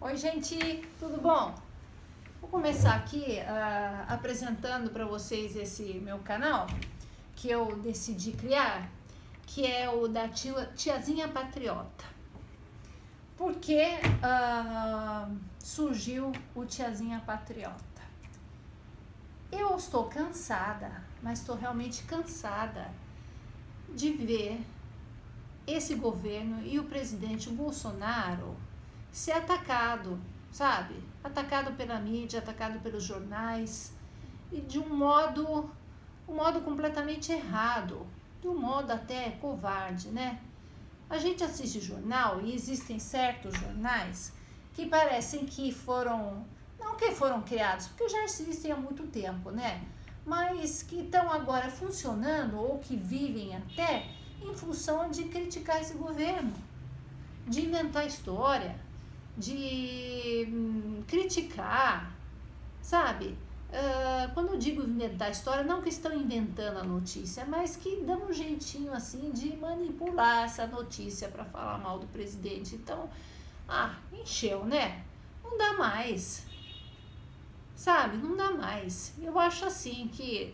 Oi, gente, tudo bom? Vou começar aqui apresentando para vocês esse meu canal que eu decidi criar, que é o da Tiazinha Patriota. Por que surgiu o Tiazinha Patriota? Eu estou cansada, mas estou realmente cansada de ver esse governo e o presidente Bolsonaro ser atacado, sabe? Atacado pela mídia, atacado pelos jornais, e de um modo completamente errado, de um modo até covarde, né? A gente assiste jornal e existem certos jornais que parecem que não que foram criados, porque já existem há muito tempo, né? Mas que estão agora funcionando ou que vivem até em função de criticar esse governo, de inventar história, de criticar, sabe? Quando eu digo inventar história, não que estão inventando a notícia, mas que dão um jeitinho assim de manipular essa notícia para falar mal do presidente. Então, encheu, né? Não dá mais, sabe? Não dá mais. Eu acho assim que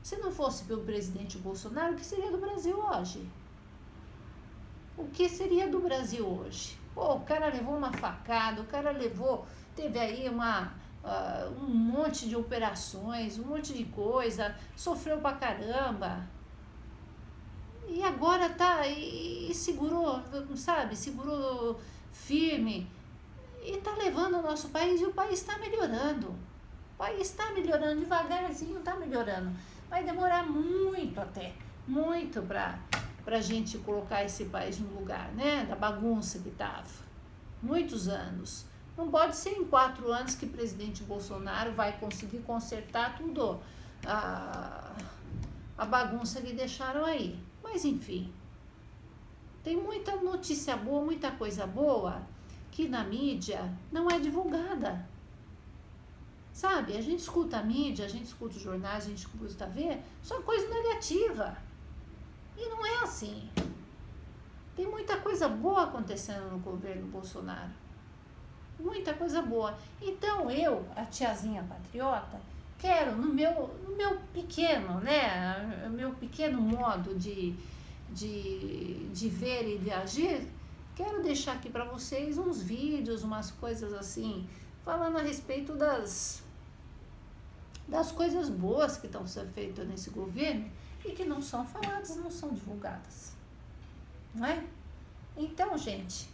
se não fosse pelo presidente Bolsonaro, o que seria do Brasil hoje? O que seria do Brasil hoje? Pô, o cara levou uma facada, teve aí um monte de operações, um monte de coisa, sofreu pra caramba. E agora segurou, sabe? Segurou firme e tá levando o nosso país, e o país está melhorando. O país está melhorando, devagarzinho tá melhorando. Vai demorar muito pra gente colocar esse país no lugar, né? Da bagunça que tava. Muitos anos. Não pode ser em 4 anos que o presidente Bolsonaro vai conseguir consertar tudo, a bagunça que deixaram aí. Mas enfim, tem muita notícia boa, muita coisa boa que na mídia não é divulgada. Sabe, a gente escuta a mídia, a gente escuta os jornais, a gente escuta a TV, só coisa negativa. E não é assim. Tem muita coisa boa acontecendo no governo Bolsonaro. Muita coisa boa. Então eu, a Tiazinha Patriota, quero no meu pequeno, né, meu pequeno modo de ver e de agir, quero deixar aqui para vocês uns vídeos, umas coisas assim, falando a respeito das coisas boas que estão sendo feitas nesse governo e que não são faladas, não são divulgadas, não é? Então, gente,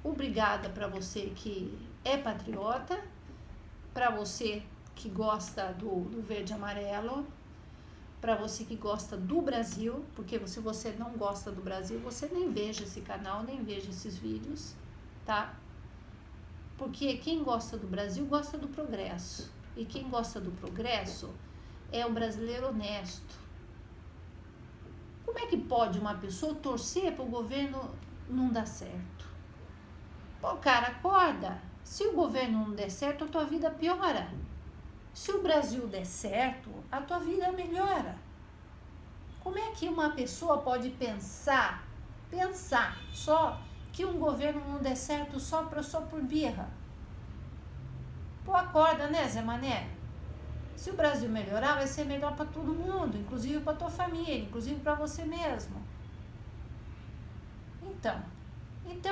obrigada para você que é patriota, para você que gosta do verde e amarelo, para você que gosta do Brasil, porque se você não gosta do Brasil, você nem veja esse canal, nem veja esses vídeos, tá? Porque quem gosta do Brasil gosta do progresso. E quem gosta do progresso é o brasileiro honesto. Como é que pode uma pessoa torcer para o governo não dar certo? Pô, cara, acorda. Se o governo não der certo, a tua vida piora. Se o Brasil der certo, a tua vida melhora. Como é que uma pessoa pode pensar só que um governo não der certo só por birra? Pô, acorda, né, Zé Mané? Se o Brasil melhorar, vai ser melhor para todo mundo, inclusive para tua família, inclusive para você mesmo. Então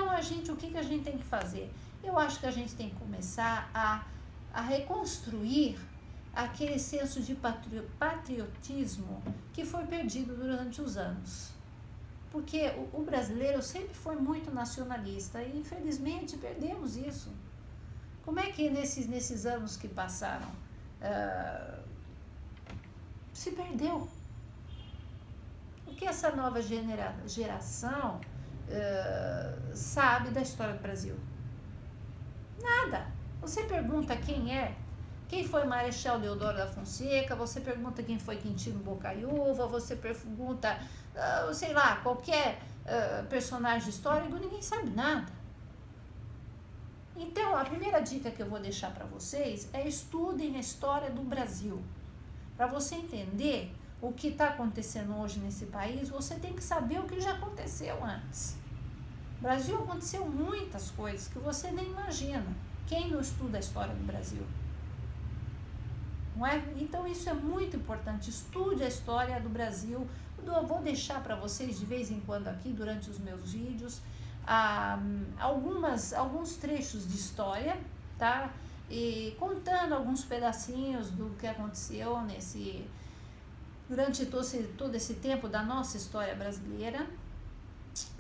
o que a gente tem que fazer? Eu acho que a gente tem que começar a reconstruir aquele senso de patriotismo que foi perdido durante os anos. Porque o brasileiro sempre foi muito nacionalista e infelizmente perdemos isso. Como é que nesses anos que passaram se perdeu? O que essa nova geração sabe da história do Brasil? Nada. Você pergunta quem foi Marechal Deodoro da Fonseca, você pergunta quem foi Quintino Bocaiúva, você pergunta, sei lá, qualquer personagem histórico, ninguém sabe nada. Então, a primeira dica que eu vou deixar para vocês é estudem a história do Brasil. Para você entender o que está acontecendo hoje nesse país, você tem que saber o que já aconteceu antes. No Brasil aconteceu muitas coisas que você nem imagina. Quem não estuda a história do Brasil? Não é? Então isso é muito importante. Estude a história do Brasil. Eu vou deixar para vocês de vez em quando aqui, durante os meus vídeos, alguns trechos de história, tá? E contando alguns pedacinhos do que aconteceu durante todo esse tempo da nossa história brasileira.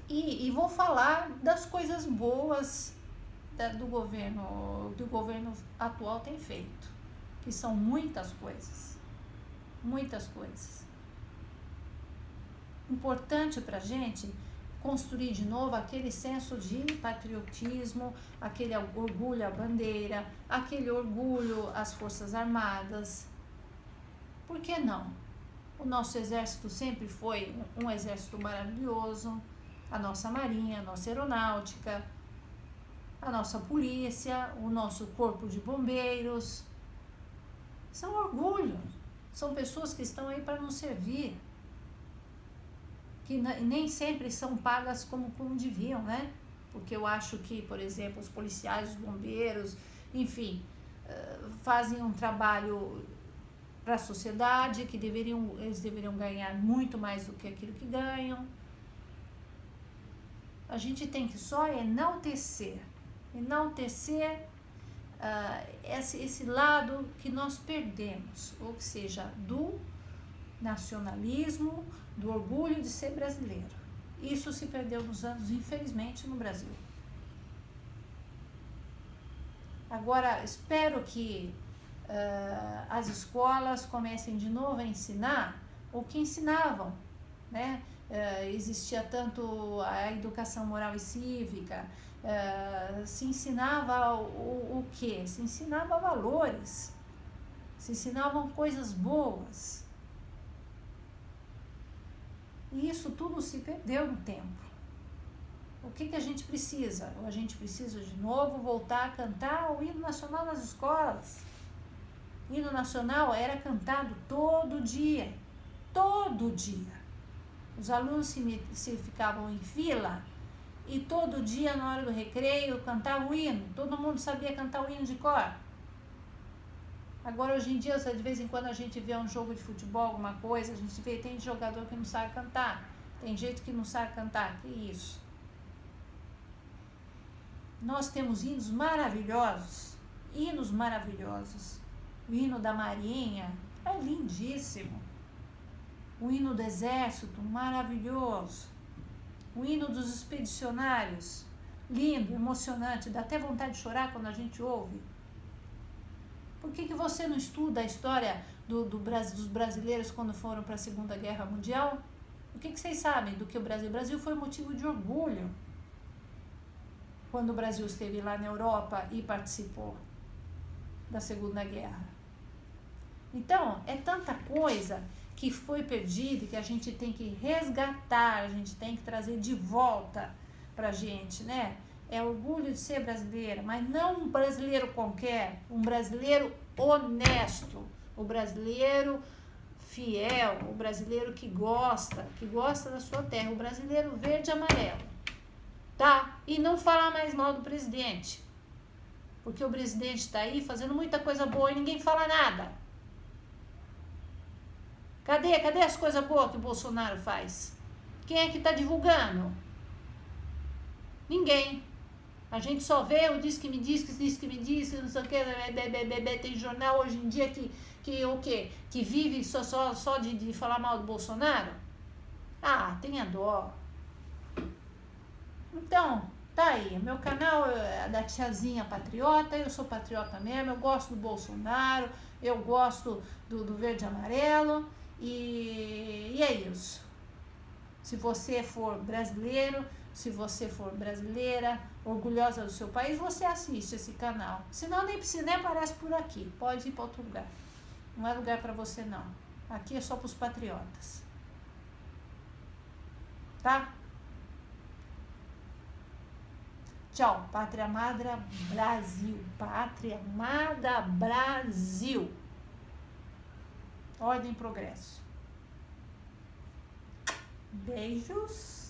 E vou falar das coisas boas do governo atual tem feito, que são muitas coisas, muitas coisas. Importante para a gente construir de novo aquele senso de patriotismo, aquele orgulho à bandeira, aquele orgulho às Forças Armadas. Por que não? O nosso exército sempre foi um exército maravilhoso, a nossa marinha, a nossa aeronáutica, a nossa polícia, o nosso corpo de bombeiros. São orgulho, são pessoas que estão aí para nos servir, que nem sempre são pagas como deviam, né? Porque eu acho que, por exemplo, os policiais, os bombeiros, enfim, fazem um trabalho para a sociedade, que eles deveriam ganhar muito mais do que aquilo que ganham. A gente tem que só enaltecer esse lado que nós perdemos, ou que seja, do nacionalismo, do orgulho de ser brasileiro. Isso se perdeu nos anos, infelizmente, no Brasil. Agora, espero que as escolas comecem de novo a ensinar o que ensinavam, né? Existia tanto a educação moral e cívica, se ensinava o quê? Se ensinava valores, se ensinavam coisas boas. E isso tudo se perdeu no tempo. O que a gente precisa? A gente precisa de novo voltar a cantar o hino nacional nas escolas. O hino nacional era cantado todo dia, todo dia. Os alunos se ficavam em fila e todo dia, na hora do recreio, cantavam o hino. Todo mundo sabia cantar o hino de cor. Agora, hoje em dia, de vez em quando a gente vê um jogo de futebol, alguma coisa, a gente vê, tem jogador que não sabe cantar, tem gente que não sabe cantar, que isso? Nós temos hinos maravilhosos, o hino da Marinha é lindíssimo, o hino do Exército, maravilhoso, o hino dos expedicionários, lindo, emocionante, dá até vontade de chorar quando a gente ouve. Por que você não estuda a história dos brasileiros quando foram para a Segunda Guerra Mundial? O que vocês sabem do que o Brasil? O Brasil foi motivo de orgulho quando o Brasil esteve lá na Europa e participou da Segunda Guerra. Então, é tanta coisa que foi perdida e que a gente tem que resgatar, a gente tem que trazer de volta pra gente, né? É orgulho de ser brasileira, mas não um brasileiro qualquer, um brasileiro honesto, o brasileiro fiel, o brasileiro que gosta da sua terra, o brasileiro verde e amarelo, tá? E não falar mais mal do presidente, porque o presidente tá aí fazendo muita coisa boa e ninguém fala nada. Cadê as coisas boas que o Bolsonaro faz? Quem é que tá divulgando? Ninguém. A gente só vê o diz que me diz, não sei o que, tem jornal hoje em dia que o quê? Que vive só de falar mal do Bolsonaro? Ah, tenha dó. Então, tá aí, meu canal é da Tiazinha Patriota, eu sou patriota mesmo, eu gosto do Bolsonaro, eu gosto do verde e amarelo, e é isso. Se você for brasileiro, se você for brasileira, orgulhosa do seu país, você assiste esse canal. Senão nem aparece por aqui. Pode ir para outro lugar. Não é lugar para você, não. Aqui é só para os patriotas. Tá? Tchau. Pátria Amada Brasil. Pátria Amada Brasil. Ordem e progresso. Beijos.